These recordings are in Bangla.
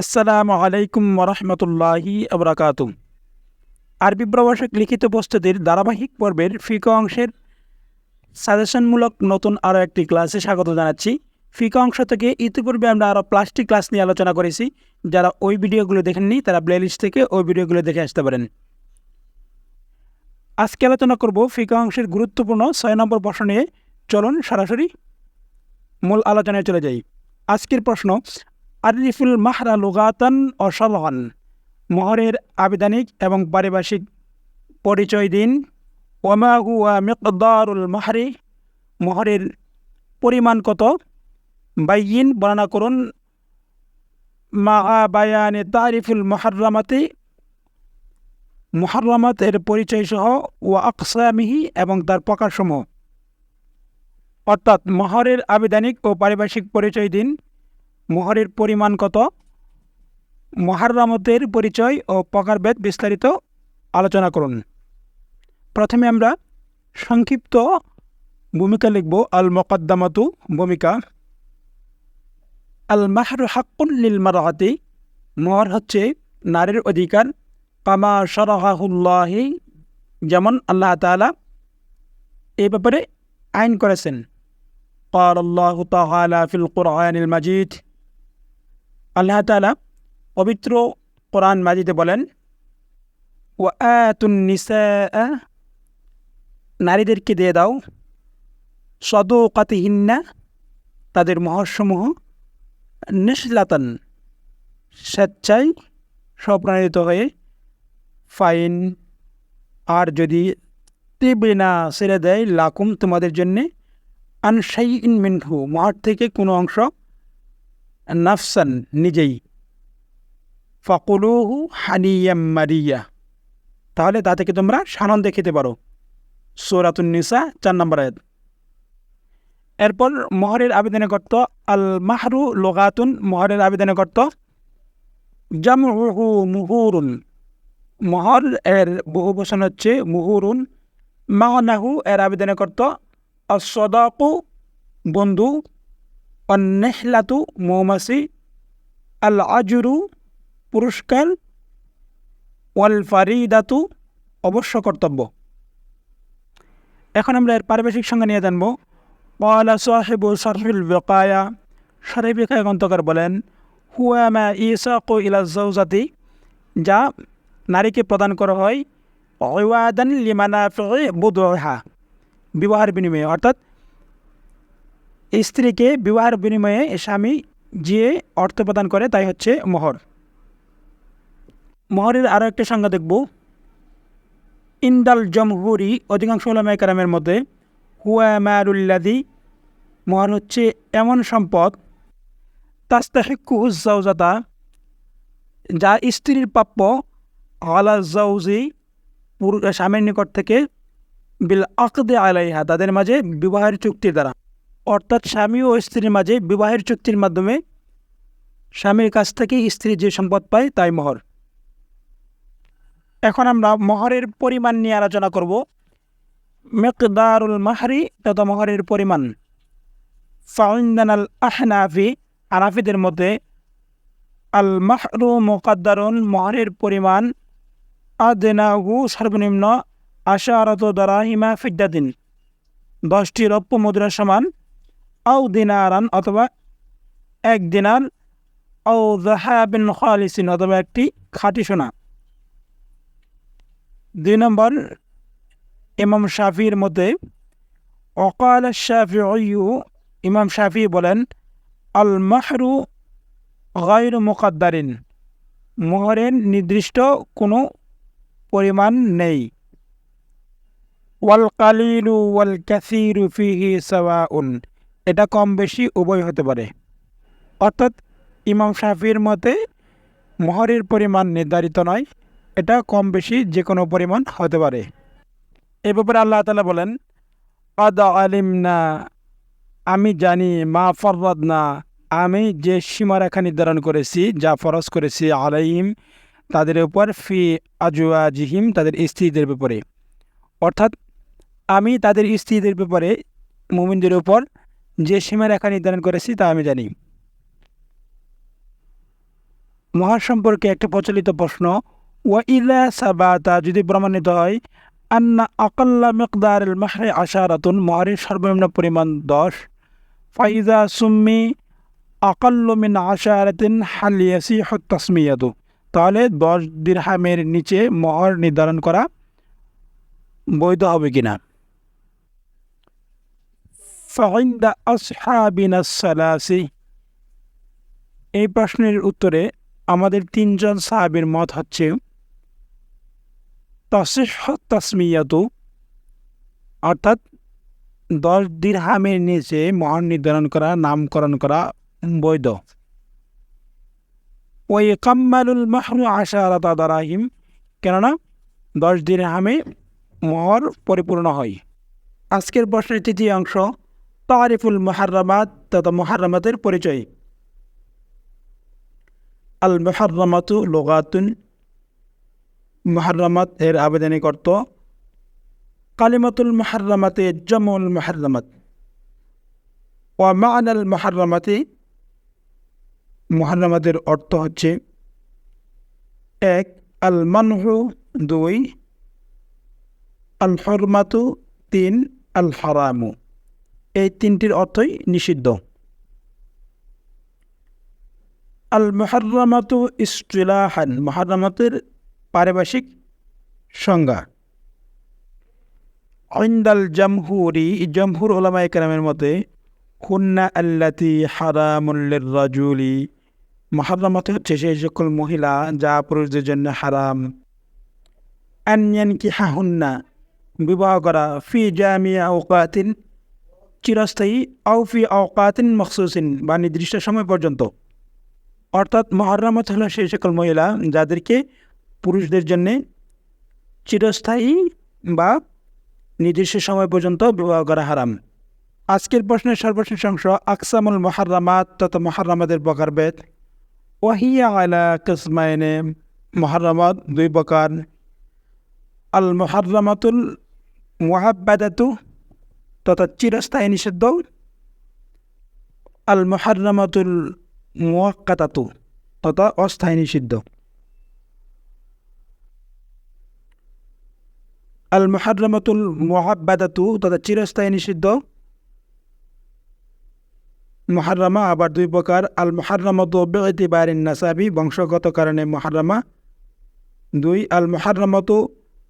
আসসালামু আলাইকুম ওরহমতুল্লাহি আবরাকাতুম। আরবি প্রভাষক লিখিত প্রস্তুতির ধারাবাহিক পর্বের ফিকহ অংশের সাজেশনমূলক নতুন আরও একটি ক্লাসে স্বাগত জানাচ্ছি। ফিকহ অংশ থেকে ইতিপূর্বে আমরা আরও 5টি ক্লাস নিয়ে আলোচনা করেছি। যারা ওই ভিডিওগুলো দেখেননি তারা প্লেলিস্ট থেকে ওই ভিডিওগুলো দেখে আসতে পারেন। আজকে আলোচনা করব ফিকহ অংশের গুরুত্বপূর্ণ 6 নম্বর প্রশ্ন নিয়ে। চলুন সরাসরি মূল আলোচনায় চলে যাই। আজকের প্রশ্ন, আরিফুল মাহরা লুগাতান ও শারআন, মোহরের আবিধানিক এবং পারিভাষিক পরিচয় দিন। ওমা হুয়া মিকদারুল মাহরি, মোহরের পরিমাণ কত। বাইয়িন, বর্ণনা করুন। মা বায়ানে তারিফুল মুহাররামাতি, মুহাররামাত এর পরিচয় সহ। ওয়া আকসামিহি, এবং তার প্রকারসমূহ। অর্থাৎ মোহরের আবিধানিক ও পারিভাষিক পরিচয় দিন, মোহরের পরিমাণ কত, মুহাররামাতের পরিচয় ও প্রকারভেদ বিস্তারিত আলোচনা করুন। প্রথমে আমরা সংক্ষিপ্ত ভূমিকা লিখব। আল মুকদ্দামাতু, ভূমিকা। আল মাহরু হাক্কুন লিল মারআতি, মোহর হচ্ছে নারীর অধিকার। কামা শারাহাহুল্লাহি, যেমন আল্লাহ তাআলা এই ব্যাপারে আইন করেছেন। ক্বালাল্লাহু তাআলা ফিল কুরআনিল মাজিদ, আল্লাহ তাআলা পবিত্র কোরআন মাজিদে বলেন, ওয়া আতুন নিসা, নারীদেরকে দিয়ে দাও। সাদুকাতিহিন্না, তাদের মোহরসমূহ। নিসলাতান, স্বেচ্ছায়, স্বপ্রাণিত হয়ে। ফাইন, আর যদি তিবিনা, ছেড়ে দেয়, লাকুম, তোমাদের জন্যে। আন শাইইন মিনহু, মোহর থেকে কোনো অংশ। নাফসান, নিজেই। ফাকুলুহু হানিয়াম মারিয়া, তাহলে তা থেকে তোমরা সানন্দে খেতে পারো। সূরাতুন নিসা 4 নম্বর আয়াত। এরপর মোহরের আবেদনের অর্থ। আল মাহরু লুগাতুন, মোহরের আবেদনের অর্থ। জামউহু মুহুরুন, মোহর এর বহুবচন হচ্ছে মুহুরুন। মানাহু এর আবেদনের অর্থ। আস-সাদাকু, বন্ধু। আন-নিহলাতু, মৌমাছি। আল আজরু, পুরস্কার। ওয়াল ফারিদাতু, অবশ্য কর্তব্য। এখন আমরা এর পারিভাষিক সংজ্ঞা নিয়ে জানব। ক্বালা সাহিবু শারহিল বিকায়া, শারহি বিকায়া গ্রন্থকার বলেন, হুয়া মা ইসাকু ইলা যাওজাতি, যা নারীকে প্রদান করা হয়। ইওয়াদান লিমানাফি বুদুহা, বিবাহের বিনিময়ে। অর্থাৎ স্ত্রীকে বিবাহের বিনিময়ে স্বামী যে অর্থ প্রদান করে তাই হচ্ছে মোহর। মোহরের আরও একটা সংজ্ঞা দেখব। ইন্দাল জমহুরি, অধিকাংশ উলামায়ে কেরামের মধ্যে। হুয়া মালুল্লাযী, মোহর হচ্ছে এমন সম্পদ। তাস্তাহিক্কুহু যাওজাতা, যা স্ত্রীর প্রাপ্য। আলা যাওজি, স্বামীর নিকট থেকে। বিল আকদে আলাইহা, তাদের মাঝে বিবাহের চুক্তির দ্বারা। অর্থাৎ স্বামী ও স্ত্রীর মাঝে বিবাহের চুক্তির মাধ্যমে স্বামীর কাছ থেকে স্ত্রী যে সম্পদ পায় তাই মোহর। এখন আমরা মোহরের পরিমাণ নিয়ে আলোচনা করব। মিকদারুল মাহরি, তথা মোহরের পরিমাণ। ফাইন্দানাল আহনাফি, আনাফিদের মধ্যে। আল মাহরু মুকদ্দারুন, মোহরের পরিমাণ। আদনাহু, সর্বনিম্ন। আশারাতু দারাহিমা ফিদ্দাতিন, 10টি রৌপ্য মুদ্রার সমান। আও দিনারান, অথবা 1 দিনার। আও যাহাবিন খালিসিন, অথবা একটি খাঁটি সোনা। 2 নম্বর, ইমাম শাফির মতে। ওয়াকাল শাফিঈয়ু, ইমাম শাফি বলেন, আল মাহরু গায়রু মুকদ্দারিন, মোহরের নির্দিষ্ট কোনো পরিমাণ নেই। ওয়াল কালিলু ওয়াল কাসীরু ফিহি সাওয়াউন, এটা কম বেশি উভয় হতে পারে। অর্থাৎ ইমাম শাফির মতে মোহরের পরিমাণ নির্ধারিত নয়, এটা কম বেশি যে কোনো পরিমাণ হতে পারে। এ ব্যাপারে আল্লাহ তাআলা বলেন, ক্বাদ আলিমনা, আমি জানি। মা ফাররাদনা, আমি যে সীমারেখা নির্ধারণ করেছি, যা ফরজ করেছি। আলাইহিম, তাদের উপর। ফি আজওয়াজিহিম, তাদের স্ত্রীদের ব্যাপারে। অর্থাৎ আমি তাদের স্ত্রীদের ব্যাপারে, মুমিনদের উপর যে সীমারেখা নির্ধারণ করেছি তা আমি জানি। মোহর সম্পর্কে একটা প্রচলিত প্রশ্ন, ওয়া ইলা সাবাতা, যদি প্রমাণিত হয়, আন্না আকাল্লা মিকদারুল মাহরি আশারাতুন, মোহরের সর্বনিম্ন পরিমাণ 10, ফাইজা সুম্মি আকাল্লু মিন আশারাতিন হাল ইয়াসিহু তাসমিয়াতু, তাহলে 10 দিরহামের নিচে মোহর নির্ধারণ করা বৈধ হবে কিনা। ফাইন্দা আসহাবিনা সালাসি, এই প্রশ্নের উত্তরে আমাদের 3 জন সাহাবীর মত হচ্ছে তাসিহু তাসমিয়াতু, অর্থাৎ 10 দিরহামের নিচে মোহর নির্ধারণ করা, নামকরণ করা বৈধ। ওই কাম্মালুল মাহরু আশারাতা দারাহিম, কেননা 10 দিরহামে মোহর পরিপূর্ণ হয়। আজকের প্রশ্নের তৃতীয় অংশ, তারিফুল মুহাররামাত তথা মুহাররামাতের পরিচয়। আল মুহাররামাতু লুগাতুন, মুহাররামাত এর আবেদনিক অর্থ। কালিমাতুল মুহাররামাতে জামুল মুহাররামাত। ওয়া মা'নাল মুহাররামাতি, মুহাররামাতের অর্থ হচ্ছে 1 আল মানহু, 2 আল হুরমাতু, 3 আল হারামু। এই 3টির অর্থই নিষিদ্ধ। আল মুহাররামাতু ইসতিলাহান, মুহাররামাতের পারিভাষিক সংজ্ঞা। ইনদাল জামহুরি, জমহুর উলামায়ে কেরামের মতে, হুন্না আল্লাতি হারামুল লিররাজুলি, মুহাররামাত হচ্ছে সেই সকল মহিলা যা পুরুষদের জন্য হারাম। আন ইয়ানকিহাহুন্না, বিবাহ করা, ফি জামিয়া আওকাতিন, চিরস্থায়ী, আও ফি আওকাতিন মখসুসিন, বা নির্দিষ্ট সময় পর্যন্ত। অর্থাৎ মুহাররামাত হলো সেই সকল মহিলা যাদেরকে পুরুষদের জন্যে চিরস্থায়ী বা নির্দিষ্ট সময় পর্যন্ত বিবাহ করা হারাম। আজকের প্রশ্নের সর্বশেষ অংশ, আকসামুল মুহাররামাত তথা মুহাররামাতের প্রকারভেদ। ওয়াহিয়া আলা কিসমাইনে, মুহাররামাত 2 প্রকার। আল মুহাররামাতুল মুআব্বাদাতু, তথা চিরস্থায়ী নিষিদ্ধ। আল মুহাররামাতুল মুআক্কাতাতু, তথা অস্থায়ী নিষিদ্ধ। আল মুহাররামাতুল মুআব্বাদাতু, তথা চিরস্থায়ী নিষিদ্ধ মুহাররামা আবার 2 প্রকার। আল মুহাররামাতু বিইতিবারিন নাসাবি, বংশগত কারণে মুহাররামা। 2 আল মুহাররামাতু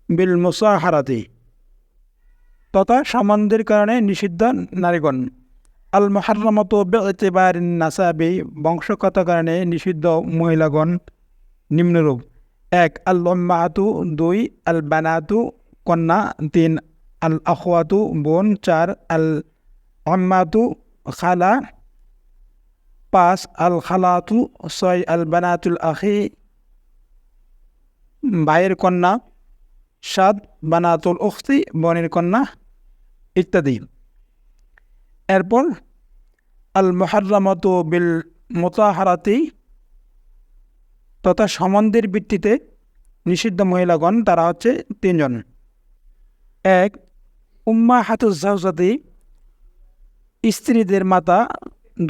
বিল মুসাহারাতি, তথা সম্বন্ধের কারণে নিষিদ্ধ নারীগণ। আল মুহাররামাতু বিইতিবারিন নাসাবি, বংশগত কারণে নিষিদ্ধ মহিলাগণ নিম্নরূপ: 1 আল উম্মাহাতু, 2 আল বানাতু কন্যা, 3 আল আখওয়াতু বোন, 4 আল আম্মাতু খালা, 5 আল খালাতু, 6 আল বানাতুল আখি ভাইয়ের কন্যা, 7 বানাতুল উখতি বোনের কন্যা ইত্যাদি। এরপর আল মুহাররামাতু বিল মুতাহারাতি, তথা সম্বন্ধের ভিত্তিতে নিষিদ্ধ মহিলাগণ, তারা হচ্ছে 3 জন। 1 উম্মাহাতুজ জাওজাতি, স্ত্রীদের মাতা।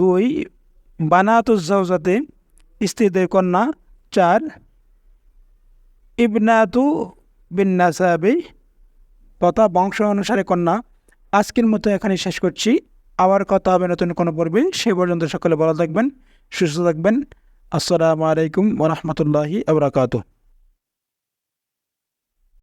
2 বানাতুজ জাওজাতি, স্ত্রীদের কন্যা। 4 ইবনাতু বিন নাসাবি, তথা বংশ অনুসারে কন্যা। আজকের মতো এখানে শেষ করছি। আবার কথা হবে নতুন কোনো পর্বে। সে পর্যন্ত সকলে ভালো থাকবেন, সুস্থ থাকবেন। আসসালামু আলাইকুম ওয়া রাহমাতুল্লাহি ওয়া বারাকাতুহু।